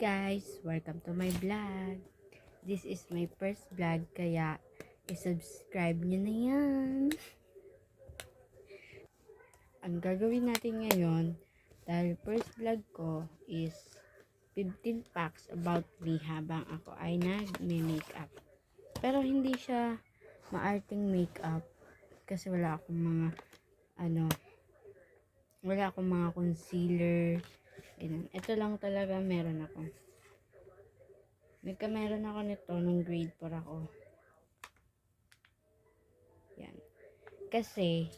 guys! Welcome to my vlog. This is my first vlog kaya i-subscribe nyo na yan. Ang gagawin natin ngayon dahil first vlog ko is 15 facts about me habang ako ay nagme-makeup. Pero hindi siya maarting makeup kasi wala akong mga concealer. Ganun. Ito lang talaga meron ako. Meron ako nito nung grade 4 ako. Yan. Kasi,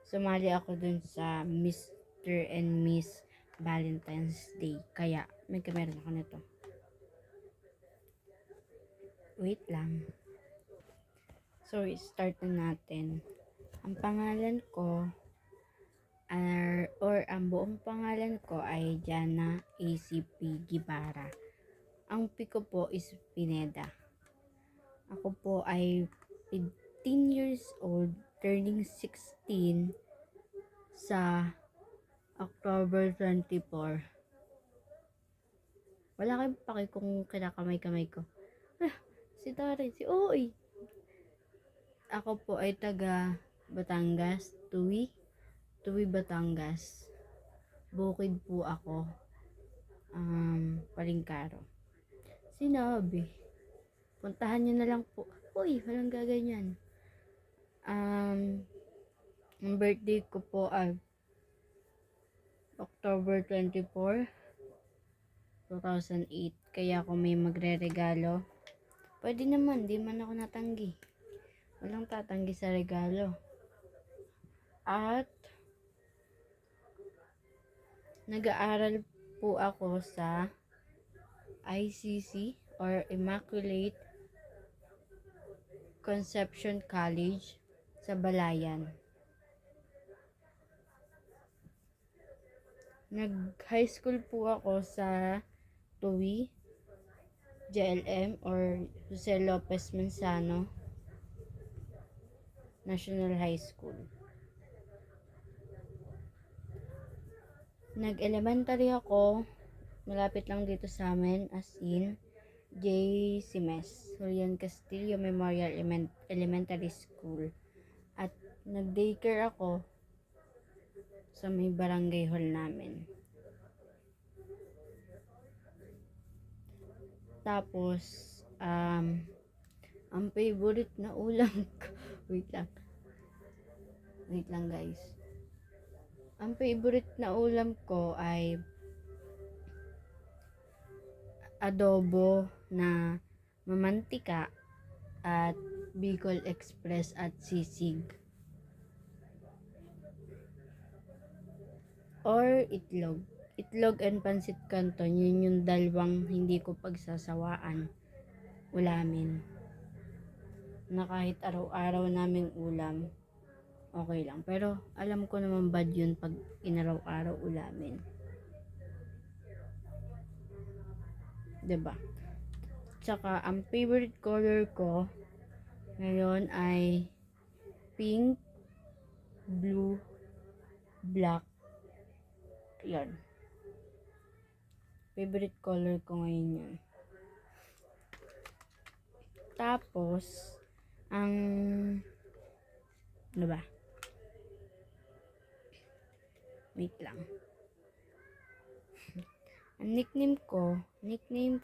sumali ako dun sa Mr. and Miss Valentine's Day. Kaya, meron ako nito. Wait lang. So, start na natin. Ang pangalan ko, ang buong pangalan ko ay Jana ACP Gibara. Ang P ko po is Pineda. Ako po ay 15 years old, turning 16 sa October 24. Wala kayong paki kung kinakamay-kamay ko. Si Tari, si Oy. Ako po ay taga Batangas, Tuwi, Batangas. Bukid po ako. Palingkaro. Sinabi. Puntahan nyo na lang po. Uy, walang gaganyan. Ang birthday ko po ay October 24, 2008. Kaya kung may magre-regalo, pwede naman, di man ako natanggi. Walang tatanggi sa regalo. At nag-aaral po ako sa ICC or Immaculate Conception College sa Balayan. Nag-high school po ako sa Tuwi, JLM or Jose Lopez Manzano National High School. Nag-elementary ako, malapit lang dito sa amin, as in, J. Simes, Julian Castillo Memorial Elementary School. At nag-daycare ako sa may barangay hall namin. Tapos, ang favorite na ulam ko, wait lang guys. Ang favorite na ulam ko ay adobo na mamantika at Bicol Express at sisig. Or itlog. Itlog and pansit canton, yun yung dalawang hindi ko pagsasawaan ulamin. Na kahit araw-araw naming ulam, okay lang. Pero alam ko naman bad yun pag inaraw-araw ulamin. Diba? Tsaka ang favorite color ko ngayon ay pink, blue, black. Yan. Favorite color ko ngayon yun. Tapos, ano ba? Wait lang. Ang nickname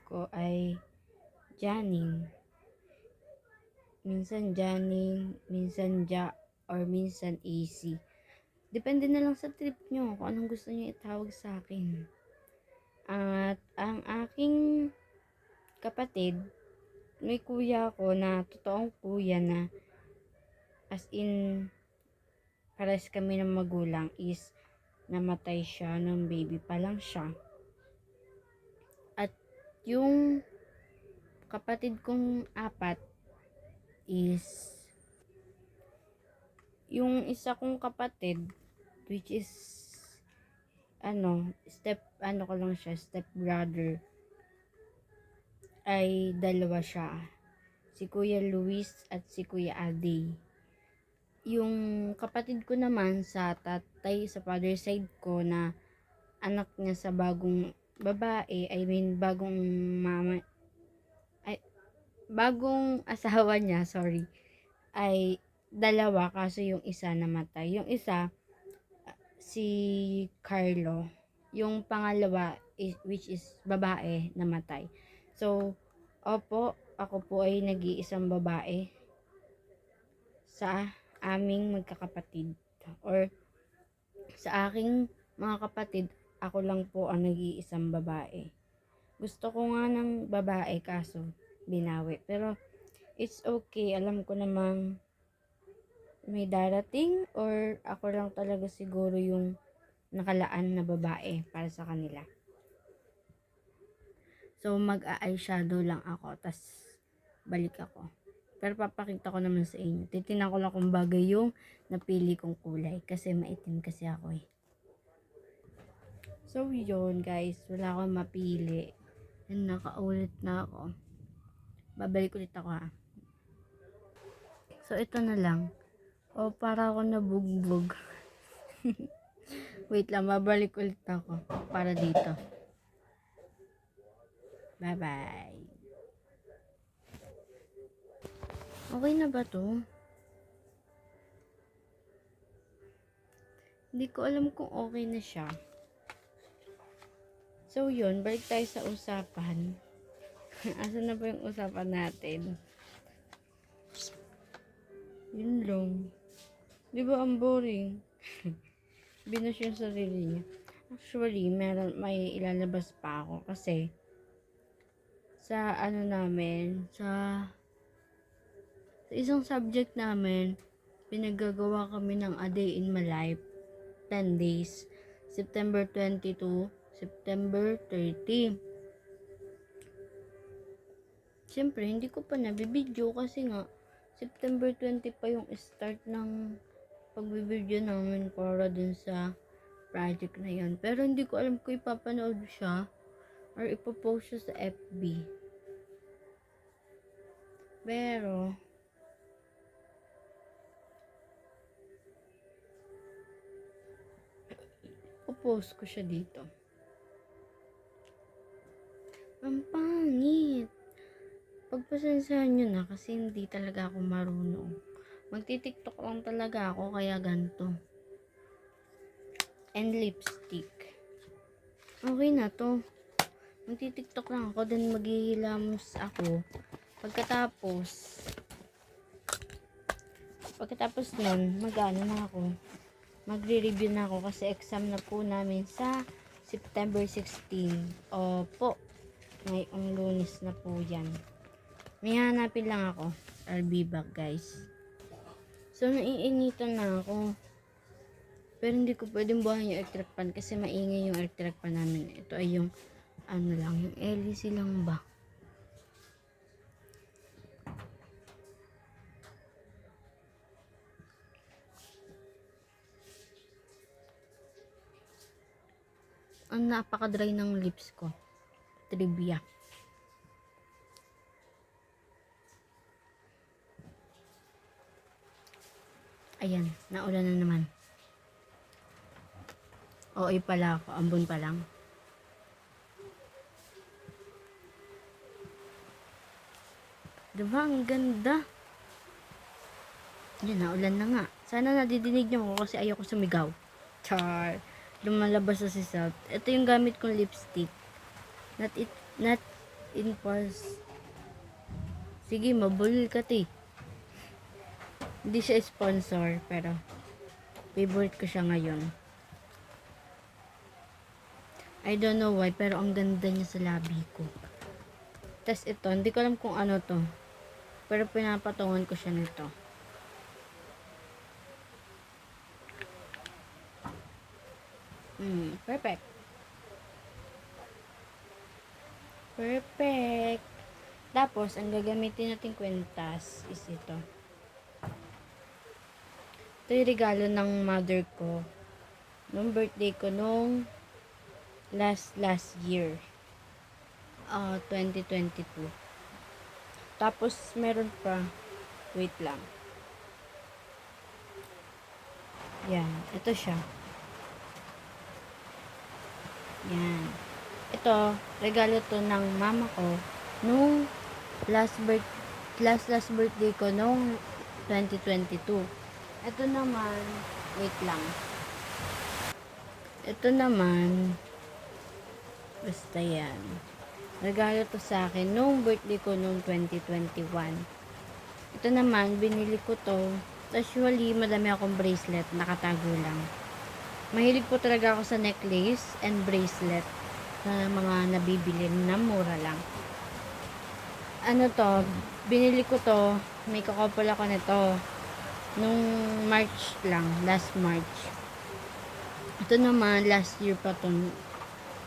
ko ay Janing. Minsan Janing, minsan Ja, or minsan AC. Depende na lang sa trip nyo kung anong gusto nyo itawag sa akin. At ang aking kapatid, may kuya ko na totoong kuya na as in pares kami ng magulang is namatay siya nung baby pa lang siya. At yung kapatid kong apat is yung isa kong kapatid, which is step brother, ay dalawa siya, si Kuya Luis at si Kuya Adi. Yung kapatid ko naman sa tatay, sa father side ko, na anak niya sa bagong babae, I mean, ay, bagong asawa niya, sorry, ay dalawa, kaso yung isa namatay. Yung isa, si Carlo. Yung pangalawa, which is babae, namatay. So, opo, ako po ay nag-iisang babae sa aming magkakapatid. Or sa aking mga kapatid, ako lang po ang nag-iisang babae. Gusto ko nga ng babae kaso binawi. Pero it's okay, alam ko namang may darating or ako lang talaga siguro yung nakalaan na babae para sa kanila. So mag-eyeshadow lang ako, tas balik ako. Pero papakita ko naman sa inyo. Titingnan ko lang kung bagay yung napili kong kulay kasi maitim kasi ako eh. So yun guys, wala akong mapili. And nakaulit na ako. Babalik ulit ako ha. So ito na lang. O para ako nabugbog. Wait lang, babalik ulit ako para dito. Bye bye. Okay na ba to? Hindi ko alam kung okay na siya. So yun, balik tayo sa usapan. Asan na ba yung usapan natin? Yun lang. Di ba ang boring? Binush yung sarili niya. Actually, may ilalabas pa ako kasi sa ano namin, sa isang subject namin, pinagagawa kami ng A Day in My Life, 10 days, September 22, September 30. Siyempre, hindi ko pa nabibidyo kasi nga, September 20 pa yung start ng pagbibidyo namin para dun sa project na yun. Pero hindi ko alam kung ipapanood siya or ipopost siya sa FB. Pero, ipopost ko siya dito. Ang pangit. Pagpasensyahan nyo na kasi hindi talaga ako marunong. Magti-TikTok lang talaga ako kaya ganito. And lipstick. Okay na to. Magti-TikTok lang ako, then maghihilamos ako. Pagkatapos nun, mag-ano na ako. Magre-review na ako kasi exam na po namin sa September 16. Opo. Ngayong Lunes na po yan. May hanapin lang ako. I'll be back guys. So naiinitan na ako. Pero hindi ko pwedeng buhayin yung electric fan kasi maingay yung electric fan namin. Ito ay yung ano lang, yung LEC lang ba. Ang napaka-dry ng lips ko. Trivia. Ayan, naulan na naman. OA pala ako, ambon pa lang. Diba, ang ganda. Yan, naulan na nga. Sana nadidinig nyo ako kasi ayoko sumigaw. Char. Lumalabas na si Salt. Ito yung gamit kong lipstick. Not in pulse. Sige, mabulil ka ti. Hindi siya sponsor, pero favorite ko siya ngayon. I don't know why, pero ang ganda niya sa labi ko. Tapos ito, hindi ko alam kung ano to. Pero pinapatungan ko siya nito. Perfect. Perfect. Tapos, ang gagamitin natin kwentas is ito. Ito yung regalo ng mother ko. Nung birthday ko nung last year. 2022. Tapos, meron pa. Wait lang. Yan. Ito siya. Yan. Ito, regalo to ng mama ko nung last birthday ko nung 2022. Ito naman, wait lang. Ito naman, basta yan. Regalo to sa akin nung birthday ko nung 2021. Ito naman, binili ko to. Usually, madami akong bracelet, nakatago lang. Mahilig po talaga ako sa necklace and bracelet na mga nabibili na mura lang. Ano to, binili ko to, may kakopol ako nito nung March lang, last March. Ito naman, last year pa to.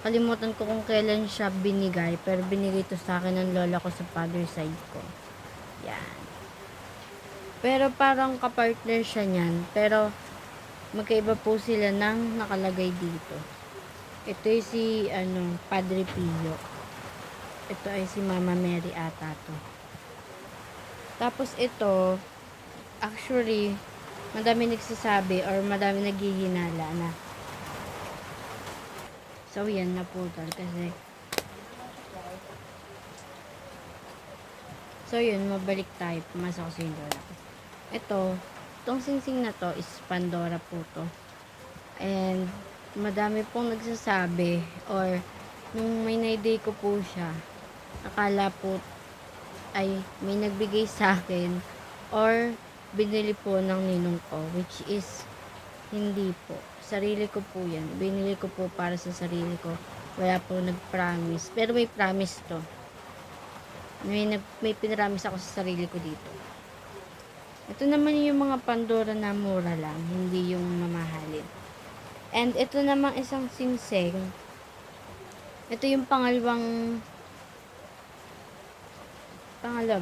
Kalimutan ko kung kailan siya binigay, pero binigay to sa akin ng lola ko sa father side ko. Yan. Pero parang kapartner siya niyan, pero magkaiba po sila ng nakalagay dito. Ito ay si, Padre Pio. Ito ay si Mama Mary ata to. Tapos ito, actually, madami nagsasabi or madami naghihinala na. So, yan na po kasi. So, yun, mabalik tayo. Pumasok sa yung lola ko. Itong singsing na to is Pandora po to. And, madami pong nagsasabi or nung may na-day ko po siya, akala po ay may nagbigay sa akin or binili po ng ninong ko, which is hindi po. Sarili ko po yan. Binili ko po para sa sarili ko. Wala po nag-promise. Pero may promise to. May pinramis ako sa sarili ko dito. Ito naman yung mga Pandora na mura lang. Hindi yung mamahalin. And ito naman isang singsing. Ito yung pangalawa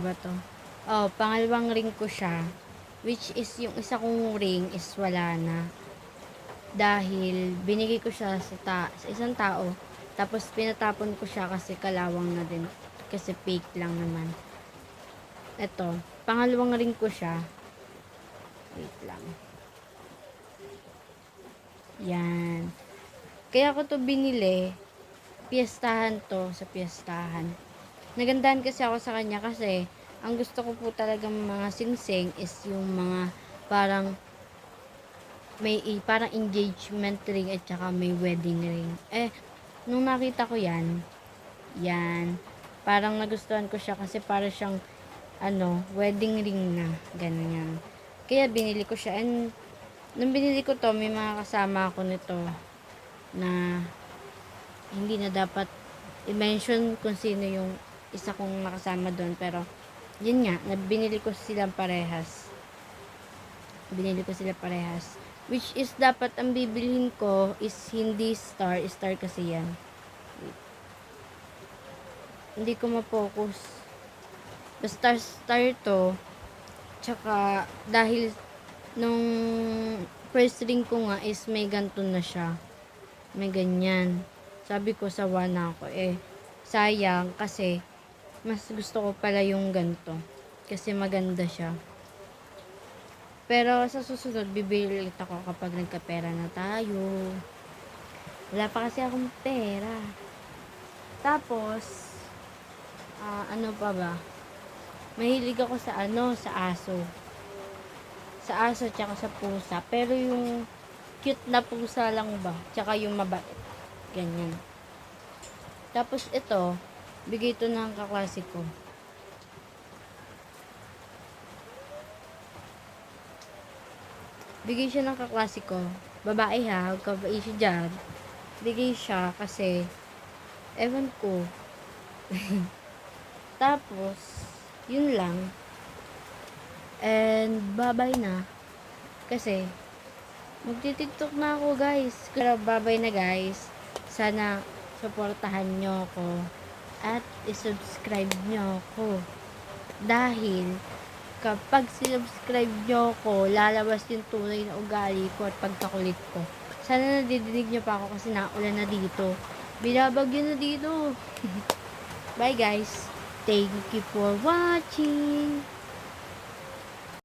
ba to? Oh, pangalawang ring ko siya. Which is yung isa kong ring is wala na. Dahil binigay ko siya sa isang tao. Tapos pinatapon ko siya kasi kalawang na din. Kasi fake lang naman. Ito, pangalawang ring ko siya. Wait lang. Yan. Kaya ko to binili. Piyestahan to, sa piyestahan. Nagandahan kasi ako sa kanya kasi ang gusto ko po talagang mga singsing is yung mga parang parang engagement ring at saka may wedding ring. Nung nakita ko yan, parang nagustuhan ko siya kasi para siyang wedding ring na, ganyan. Kaya binili ko siya, and nung binili ko to, may mga kasama ako nito na hindi na dapat i-mention kung sino yung isa kong nakasama doon, pero yun nga, binili ko sila parehas, which is dapat ang bibilhin ko is hindi star kasi yan. Wait. Hindi ko ma-focus. Basta star to. Tsaka dahil nung first ring ko nga is may ganto na siya. May ganyan. Sabi ko sawa na ako sayang kasi mas gusto ko pala yung ganto. Kasi maganda siya. Pero sa susunod, bibili ulit ako kapag nagkapera na tayo. Wala pa kasi akong pera. Tapos, ano pa ba? Mahilig ako sa aso. Sa aso, tsaka sa pusa. Pero yung cute na pusa lang ba? Tsaka yung mabait. Ganyan. Tapos ito, bigay ito ng kaklase ko. Bigay siya ng kaklase ko. Babae ha, huwag ka ba-issue dyan. Bigay siya kasi, ewan ko. Tapos, yun lang. And, bye-bye na. Kasi, magti-tiktok na ako guys. Pero bye-bye na guys. Sana, supportahan nyo ako. At, isubscribe nyo ako. Dahil, kapag sinubscribe nyo ko, lalabas yung tunay na ugali ko at pagkakulit ko. Sana nadidinig nyo pa ako kasi naulan na dito. Binabagyo na dito. Bye guys. Thank you for watching.